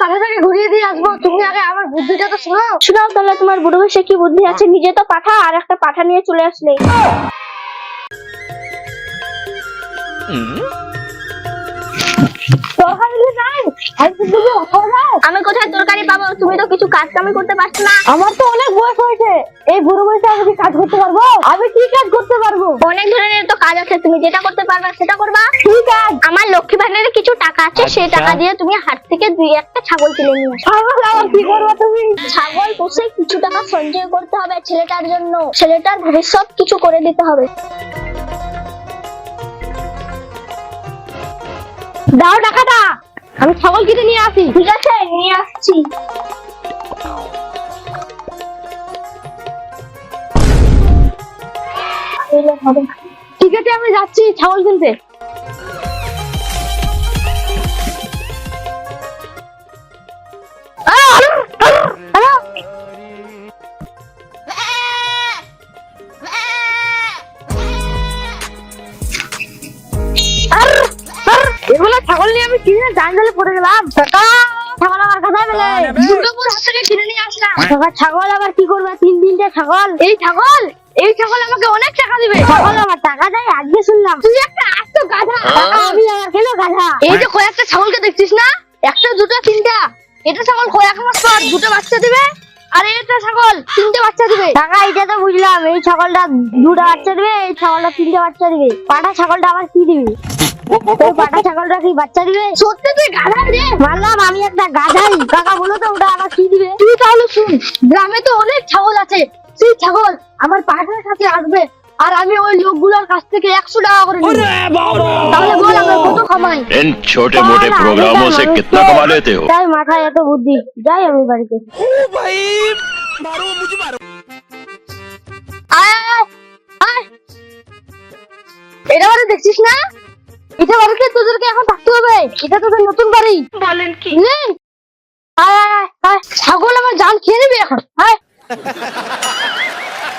পাঠাটাকে ঘুরিয়ে দিয়ে আসবো, তুমি আগে আমার বুদ্ধিটা তো শোনাও। শোনাও তাহলে তোমার বুড়ো বয়সে কি বুদ্ধি আছে, নিজে তো পাঠা আর একটা পাঠা নিয়ে চলে আসলে। আমি কোথায় তরকারি পাবো, তুমি তো কিছু কাজ কামি করতে পারছো না। আমার তো অনেক বয়স হয়েছে, এই বুড়ো বয়সে আমি কি কাজ করতে পারবো? আমি কি কাজ করতে পারবো? অনেক ধরনের তো কাজ আছে, তুমি যেটা করতে পারবা সেটা করবা। কি কাজ? আমার লক্ষ্মী ভান্ডারে কিছু টাকা আছে, সেই টাকা দিয়ে তুমি হাট থেকে 2-1টা ছাগল কিনে নিয়ে আসো। আবার কি করবো তুমি? ছাগল পুষে কিছু টাকা সঞ্চয় করতে হবে ছেলেটার জন্য, ছেলেটার ভবিষ্যৎ কিছু করে দিতে হবে। দাও টাকাটা, আমি ছাগল কিনে নিয়ে আসি। ঠিক আছে, নিয়ে আসছি। ঠিক আছে, আমি যাচ্ছি ছাগল কিনতে। এগুলো ছাগল নিয়ে আমি কিনে জানজালে পড়ে গেলাম। ছাগল আবার কোথায় পেলে? দুর্গাপুর হাট থেকে কিনে নিয়ে আসলাম। ছাগল আবার কি করবে? 3-3টে ছাগল। এই ছাগল আমাকে অনেক টাকা দিবে। ছাগল আমার টাকা দেয়? আজকে শুনলাম। তুই একটা আস্ত গাধা। আমি আবার কেন গাধা? এই যে কয়েকটা ছাগলকে দেখছিস না, একটা দুটো তিনটা, এটা ছাগল কয়েক মাস পর দুটো বাচ্চা দিবে, আর এটা ছাগল 3টে বাচ্চা দিবে। টাকা এটা তো বুঝলাম, এই ছাগলটা 2টা বাচ্চা দিবে, এই ছাগলটা 3টে বাচ্চা দিবে। পাঠা ছাগলটা আবার কি দিবে? ওই পাঠা ছাগলটা কি বাচ্চা দিবে? সত্যি তুই গাধা রে। মানলাম আমি একটা গাধাই, কাকা বলো তো ওটা আবার কি দিবে? তুই তাহলে শুন, গ্রামে তো অনেক ছাগল আছে, সেই ছাগল আমার পাঠার কাছে আসবে, আর আমি ওই লোকগুলোর কাছ থেকে 100 টাকা করে নিব। তাহলে বল আমরা কত কামাই? इन छोटे मोटे प्रोग्रामों से कितना कमा लेते हो? তাই মাথায় এত বুদ্ধি, যাই আমি বাড়িতে। আয় আয় আয়, এটা বাড়ি দেখছিস না? এটা বাড়িতে তোদেরকে এখন থাকতে হবে, এটা তোদের নতুন বাড়ি। বলেন কি? আয় আয় আয়, আয়। ছাগল আমার জান খেয়ে নিবি এখন। আয়।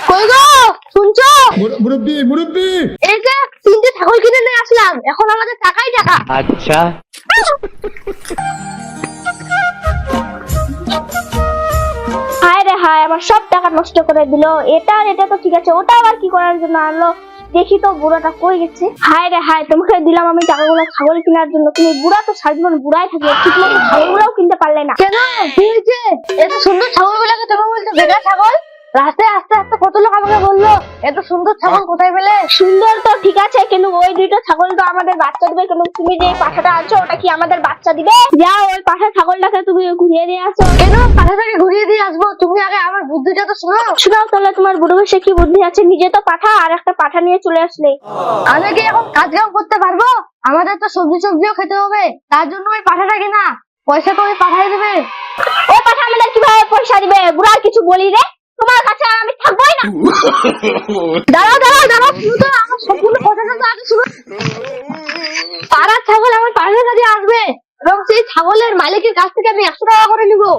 কই গো, শুনছো? মুরব্বি মুরব্বি এই যে 3টে ছাগল কিনে নিয়ে আসলাম, এখন আমাদের টাকাই টাকা। अच्छा হায় রে হায়, আমার সব টাকা নষ্ট করে দিল। এটা আর এটা তো ঠিক আছে, ওটা আবার কি করার জন্য আনলো? দেখি তো বুড়াটা কই গেছে। হায় রে হায়, তোমাকে দিলাম আমি টাকাগুলো ছাগল কেনার জন্য, তুমি বুড়া তো সারাজীবন বুড়াই থাকলে, ঠিক মতো ছাগলগুলোও কিনতে পারলে না। কেন, কি হয়েছে? এত সুন্দর ছাগলগুলোকে তুমি বলছো বেকার ছাগল? রাস্তায় আস্তে আস্তে কত লোক আমাকে বললো এত সুন্দর ছাগল কোথায় পেলে? সুন্দর তো ঠিক আছে, কিন্তু ওই দুটো ছাগল তো আমাদের বাচ্চা দিবে, কিন্তু তুমি যে পাঠাটা আনছো ওটা কি আমাদের বাচ্চা দিবে? যাও ওই পাঠা ছাগলটাকে তুমি ঘুরিয়ে দিয়ে আসো। কেন পাঠাটাকে ঘুরিয়ে দিয়ে আসবো? তুমি আগে আমার বুদ্ধিটা তো শোনাও। শোনাও তাহলে তোমার বুড়ো বয়সে কি বুদ্ধি আছে, নিজে তো পাঠা আর একটা পাঠা নিয়ে চলে আসলে। আমি কি এখন কাজ কাম করতে পারবো? আমাদের তো সবজিও খেতে হবে, তার জন্য ওই পাঠাটা কেনা, পয়সা তো ওই পাঠাই দেবে। ওই পাঠা আমাদের কিভাবে পয়সা দিবে? বুড়ার কিছু বলি রে, তোমার কাছে আর আমি থাকবোই না। দাঁড়াও দাঁড়াও দাঁড়াও, শুনো তো আমার সম্পূর্ণ কথাটা তো আগে শুনো। পাড়ার ছাগল আমার পাড়ার কাছে আসবে, এবং সেই ছাগলের মালিকের কাছ থেকে আমি 100 টাকা করে নিবো।